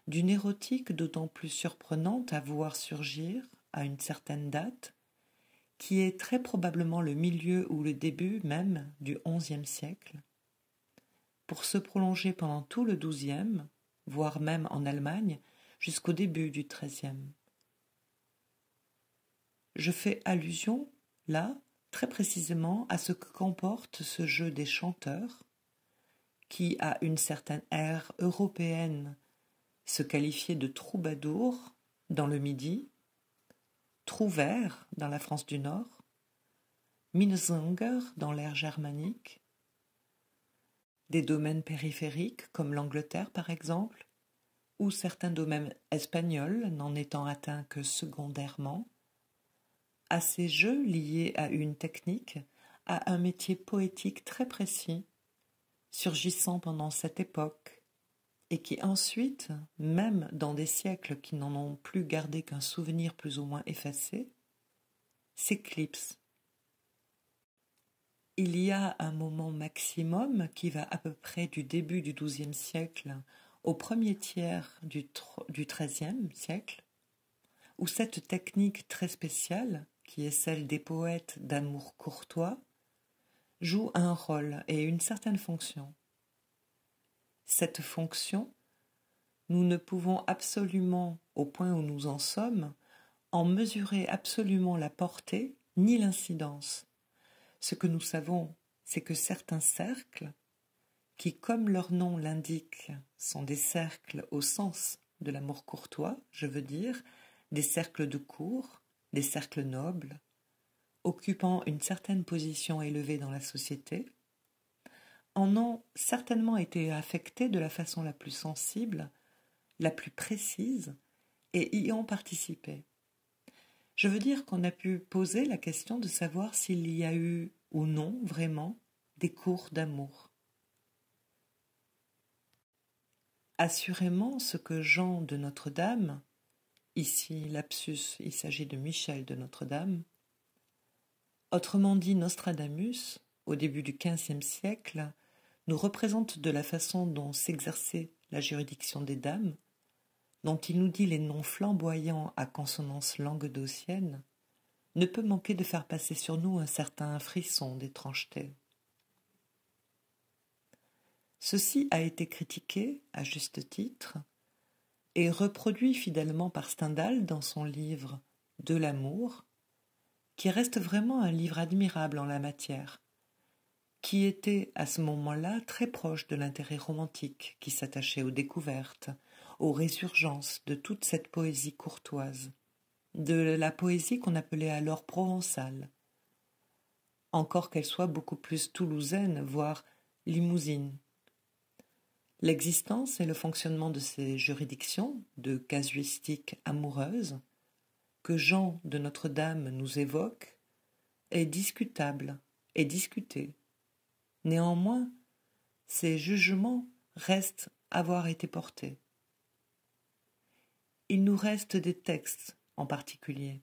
d'une érotique d'autant plus surprenante à voir surgir, à une certaine date, qui est très probablement le milieu ou le début même du XIe siècle, pour se prolonger pendant tout le XIIe, voire même en Allemagne, jusqu'au début du XIIIe. Je fais allusion, là, très précisément à ce que comporte ce jeu des chanteurs, qui, à une certaine ère européenne, se qualifiait de troubadour dans le Midi, trouvère dans la France du Nord, Minnesänger dans l'ère germanique, des domaines périphériques comme l'Angleterre par exemple, ou certains domaines espagnols n'en étant atteints que secondairement, à ces jeux liés à une technique, à un métier poétique très précis, surgissant pendant cette époque, et qui ensuite, même dans des siècles qui n'en ont plus gardé qu'un souvenir plus ou moins effacé, s'éclipse. Il y a un moment maximum qui va à peu près du début du XIIe siècle au premier tiers du XIIIe siècle, où cette technique très spéciale, qui est celle des poètes d'amour courtois, joue un rôle et une certaine fonction. Cette fonction, nous ne pouvons absolument, au point où nous en sommes, en mesurer absolument la portée ni l'incidence. Ce que nous savons, c'est que certains cercles, qui, comme leur nom l'indique, sont des cercles au sens de l'amour courtois, je veux dire, des cercles de cour, des cercles nobles, occupant une certaine position élevée dans la société, en ont certainement été affectés de la façon la plus sensible, la plus précise, et y ont participé. Je veux dire qu'on a pu poser la question de savoir s'il y a eu ou non vraiment des cours d'amour. Assurément, ce que Jean de Notre-Dame, ici lapsus, il s'agit de Michel de Notre-Dame, autrement dit Nostradamus, au début du XVe siècle, nous représente de la façon dont s'exerçait la juridiction des dames, dont il nous dit les noms flamboyants à consonance languedocienne, ne peut manquer de faire passer sur nous un certain frisson d'étrangeté. Ceci a été critiqué, à juste titre, et reproduit fidèlement par Stendhal dans son livre « De l'amour », qui reste vraiment un livre admirable en la matière, qui était à ce moment-là très proche de l'intérêt romantique qui s'attachait aux découvertes, aux résurgences de toute cette poésie courtoise, de la poésie qu'on appelait alors provençale, encore qu'elle soit beaucoup plus toulousaine, voire limousine. L'existence et le fonctionnement de ces juridictions, de casuistique amoureuse, que Jean de Notre-Dame nous évoque, est discutable et discuté. Néanmoins, ces jugements restent avoir été portés. Il nous reste des textes en particulier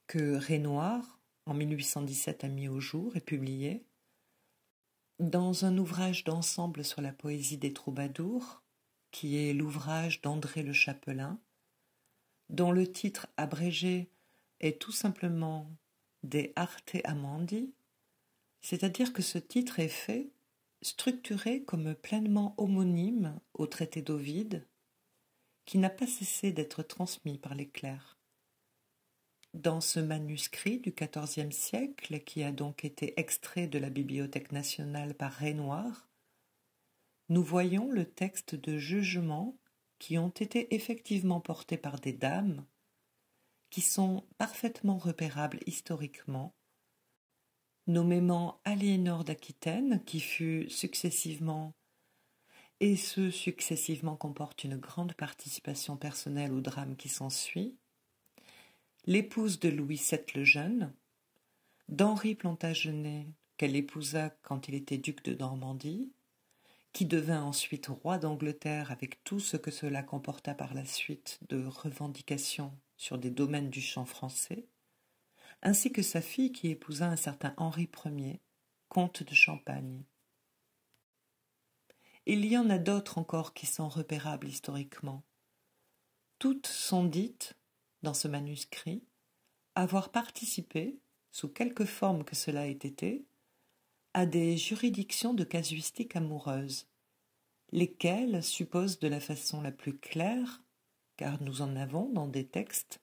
que Renoir, en 1817, a mis au jour et publié dans un ouvrage d'ensemble sur la poésie des troubadours, qui est l'ouvrage d'André Le Chapelain, dont le titre abrégé est tout simplement De Arte Amandi, c'est-à-dire que ce titre est fait, structuré comme pleinement homonyme au traité d'Ovide, qui n'a pas cessé d'être transmis par les clercs. Dans ce manuscrit du XIVe siècle, qui a donc été extrait de la Bibliothèque nationale par Renoir, nous voyons le texte de jugements qui ont été effectivement portés par des dames, qui sont parfaitement repérables historiquement, nommément Aliénor d'Aquitaine, qui fut successivement, et ce successivement comporte une grande participation personnelle au drame qui s'ensuit, l'épouse de Louis VII le Jeune, d'Henri Plantagenet, qu'elle épousa quand il était duc de Normandie, qui devint ensuite roi d'Angleterre avec tout ce que cela comporta par la suite de revendications sur des domaines du champ français, ainsi que sa fille qui épousa un certain Henri Ier, comte de Champagne. Il y en a d'autres encore qui sont repérables historiquement. Toutes sont dites, dans ce manuscrit, avoir participé, sous quelque forme que cela ait été, à des juridictions de casuistique amoureuse, lesquelles supposent de la façon la plus claire, car nous en avons dans des textes,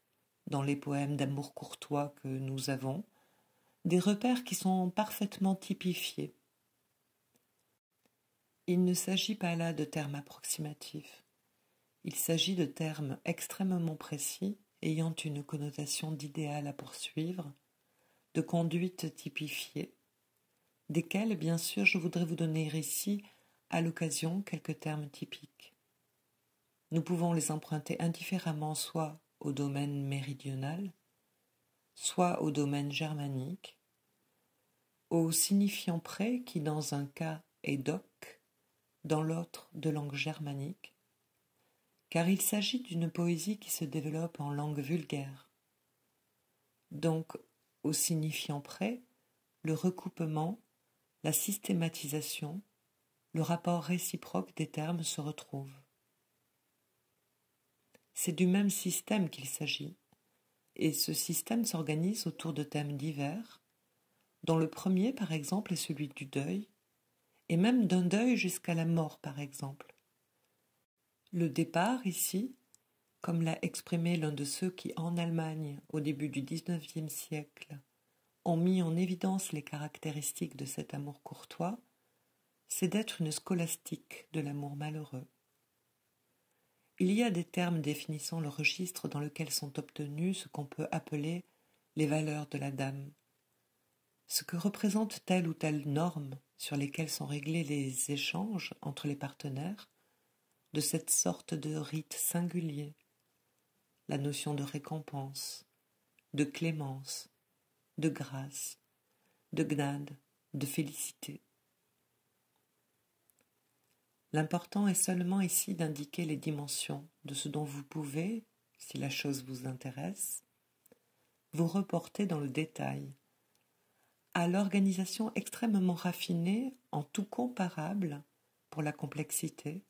dans les poèmes d'amour courtois que nous avons, des repères qui sont parfaitement typifiés. Il ne s'agit pas là de termes approximatifs. Il s'agit de termes extrêmement précis, ayant une connotation d'idéal à poursuivre, de conduite typifiée, desquels, bien sûr, je voudrais vous donner ici, à l'occasion, quelques termes typiques. Nous pouvons les emprunter indifféremment soit au domaine méridional, soit au domaine germanique, au signifiant près qui, dans un cas, est doc, dans l'autre, de langue germanique, car il s'agit d'une poésie qui se développe en langue vulgaire. Donc, au signifiant près, le recoupement, la systématisation, le rapport réciproque des termes se retrouvent. C'est du même système qu'il s'agit, et ce système s'organise autour de thèmes divers, dont le premier, par exemple, est celui du deuil, et même d'un deuil jusqu'à la mort, par exemple. Le départ, ici, comme l'a exprimé l'un de ceux qui, en Allemagne, au début du XIXe siècle, ont mis en évidence les caractéristiques de cet amour courtois, c'est d'être une scolastique de l'amour malheureux. Il y a des termes définissant le registre dans lequel sont obtenus ce qu'on peut appeler les valeurs de la dame, ce que représente telle ou telle norme sur lesquelles sont réglés les échanges entre les partenaires, de cette sorte de rite singulier, la notion de récompense, de clémence, de grâce, de gnade, de félicité. L'important est seulement ici d'indiquer les dimensions de ce dont vous pouvez, si la chose vous intéresse, vous reporter dans le détail, à l'organisation extrêmement raffinée, en tout comparable, pour la complexité,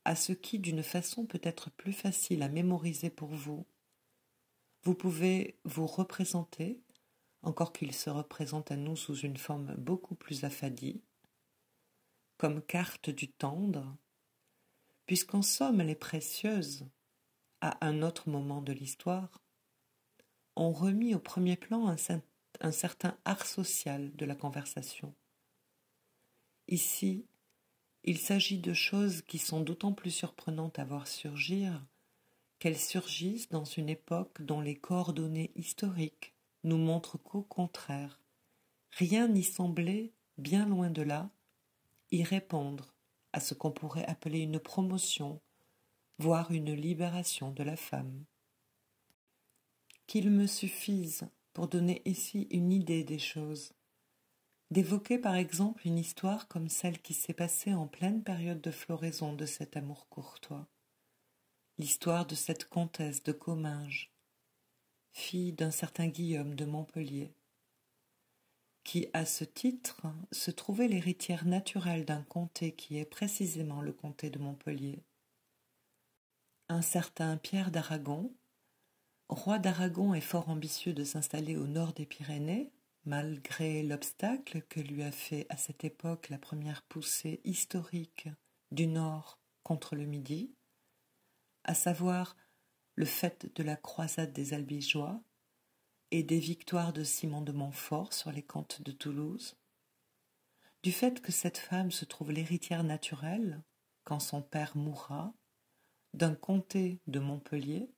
à ce qui, d'une façon peut-être plus facile à mémoriser pour vous, vous pouvez vous représenter, encore qu'il se représente à nous sous une forme beaucoup plus affadie, comme carte du tendre, puisqu'en somme les précieuses, à un autre moment de l'histoire, ont remis au premier plan un certain art social de la conversation. Ici, il s'agit de choses qui sont d'autant plus surprenantes à voir surgir qu'elles surgissent dans une époque dont les coordonnées historiques nous montrent qu'au contraire, rien n'y semblait, bien loin de là, y répondre à ce qu'on pourrait appeler une promotion, voire une libération de la femme. Qu'il me suffise, pour donner ici une idée des choses, d'évoquer par exemple une histoire comme celle qui s'est passée en pleine période de floraison de cet amour courtois, l'histoire de cette comtesse de Comminges, fille d'un certain Guillaume de Montpellier, qui, à ce titre, se trouvait l'héritière naturelle d'un comté qui est précisément le comté de Montpellier. Un certain Pierre d'Aragon, roi d'Aragon est fort ambitieux de s'installer au nord des Pyrénées, malgré l'obstacle que lui a fait à cette époque la première poussée historique du nord contre le Midi, à savoir le fait de la croisade des Albigeois et des victoires de Simon de Montfort sur les comtes de Toulouse, du fait que cette femme se trouve l'héritière naturelle, quand son père mourra, d'un comté de Montpellier,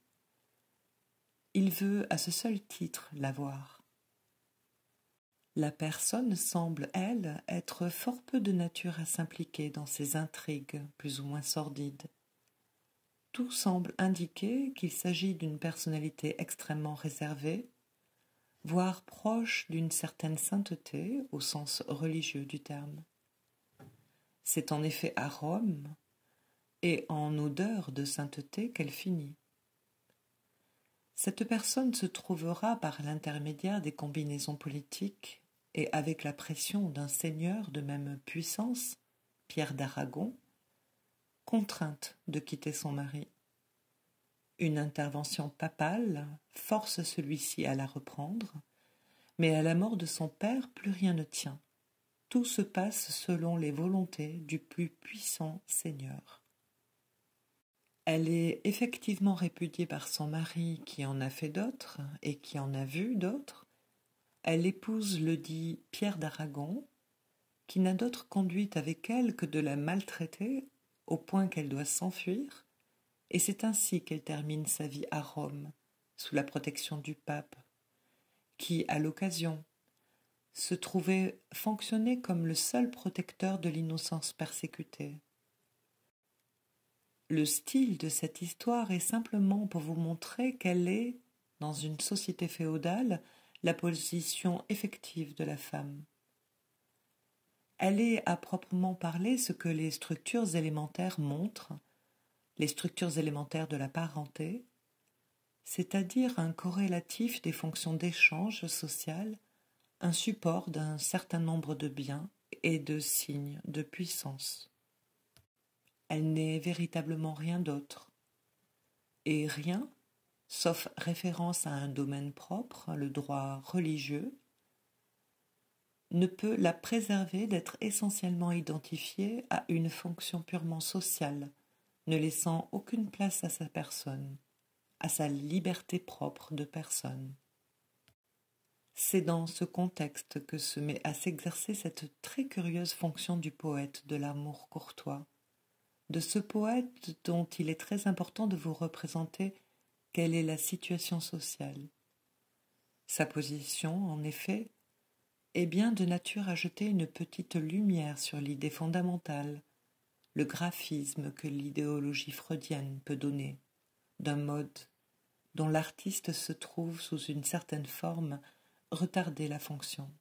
il veut à ce seul titre l'avoir. La personne semble, elle, être fort peu de nature à s'impliquer dans ces intrigues plus ou moins sordides. Tout semble indiquer qu'il s'agit d'une personnalité extrêmement réservée, voire proche d'une certaine sainteté au sens religieux du terme. C'est en effet à Rome, et en odeur de sainteté qu'elle finit. Cette personne se trouvera par l'intermédiaire des combinaisons politiques et avec la pression d'un seigneur de même puissance Pierre d'Aragon, contrainte de quitter son mari. Une intervention papale force celui-ci à la reprendre, mais à la mort de son père, plus rien ne tient. Tout se passe selon les volontés du plus puissant seigneur. Elle est effectivement répudiée par son mari qui en a fait d'autres et qui en a vu d'autres. Elle épouse le dit Pierre d'Aragon, qui n'a d'autre conduite avec elle que de la maltraiter au point qu'elle doit s'enfuir, et c'est ainsi qu'elle termine sa vie à Rome, sous la protection du pape, qui, à l'occasion, se trouvait fonctionner comme le seul protecteur de l'innocence persécutée. Le style de cette histoire est simplement pour vous montrer quelle est, dans une société féodale, la position effective de la femme. Elle est, à proprement parler, ce que les structures élémentaires montrent, les structures élémentaires de la parenté, c'est-à-dire un corrélatif des fonctions d'échange social, un support d'un certain nombre de biens et de signes de puissance. Elle n'est véritablement rien d'autre. Et rien, sauf référence à un domaine propre, le droit religieux, ne peut la préserver d'être essentiellement identifiée à une fonction purement sociale, ne laissant aucune place à sa personne, à sa liberté propre de personne. C'est dans ce contexte que se met à s'exercer cette très curieuse fonction du poète de l'amour courtois, de ce poète dont il est très important de vous représenter quelle est la situation sociale. Sa position, en effet, est bien de nature à jeter une petite lumière sur l'idée fondamentale, le graphisme que l'idéologie freudienne peut donner, d'un mode dont l'artiste se trouve sous une certaine forme retarder la fonction.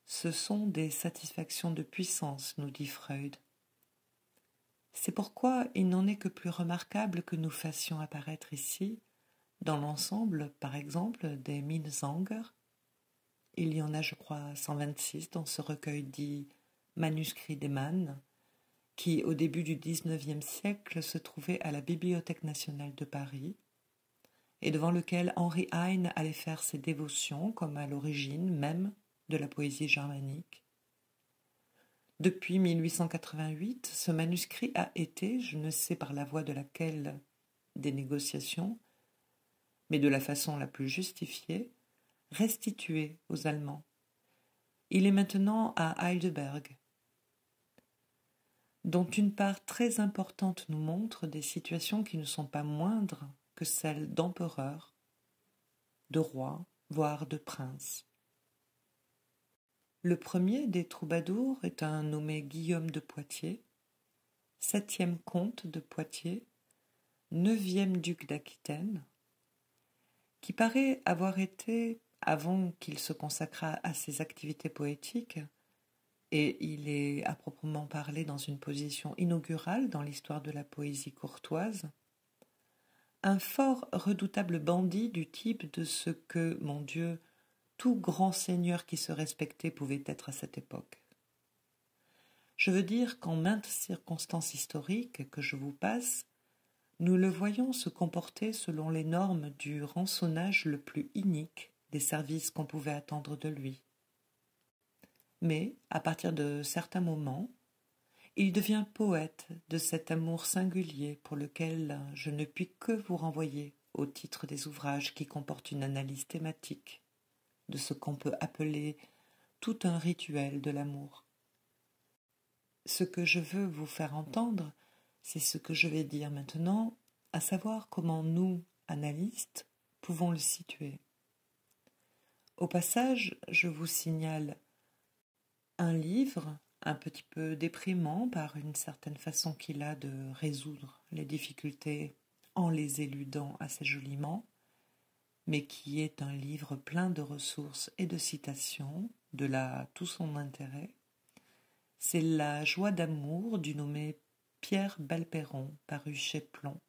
Ce sont des satisfactions de puissance, nous dit Freud. C'est pourquoi il n'en est que plus remarquable que nous fassions apparaître ici, dans l'ensemble, par exemple, des Minnesänger. Il y en a, je crois, 126 dans ce recueil dit « Manuscrit des Mannes », qui, au début du XIXe siècle, se trouvait à la Bibliothèque nationale de Paris, et devant lequel Henri Heine allait faire ses dévotions, comme à l'origine même de la poésie germanique. Depuis 1888, ce manuscrit a été, je ne sais par la voie de laquelle, des négociations, mais de la façon la plus justifiée, restitué aux Allemands. Il est maintenant à Heidelberg, dont une part très importante nous montre des situations qui ne sont pas moindres que celles d'empereurs, de rois, voire de princes. Le premier des troubadours est un nommé Guillaume de Poitiers, 7e comte de Poitiers, 9e duc d'Aquitaine, qui paraît avoir été, avant qu'il se consacrât à ses activités poétiques, et il est à proprement parler dans une position inaugurale dans l'histoire de la poésie courtoise, un fort redoutable bandit du type de ce que, mon Dieu, tout grand seigneur qui se respectait pouvait être à cette époque. Je veux dire qu'en maintes circonstances historiques que je vous passe, nous le voyons se comporter selon les normes du rançonnage le plus inique des services qu'on pouvait attendre de lui. Mais, à partir de certains moments, il devient poète de cet amour singulier pour lequel je ne puis que vous renvoyer au titre des ouvrages qui comportent une analyse thématique de ce qu'on peut appeler tout un rituel de l'amour. Ce que je veux vous faire entendre, c'est ce que je vais dire maintenant, à savoir comment nous, analystes, pouvons le situer. Au passage, je vous signale un livre un petit peu déprimant par une certaine façon qu'il a de résoudre les difficultés en les éludant assez joliment, mais qui est un livre plein de ressources et de citations, de là tout son intérêt. C'est La joie d'amour du nommé Pierre Belperron, paru chez Plomb.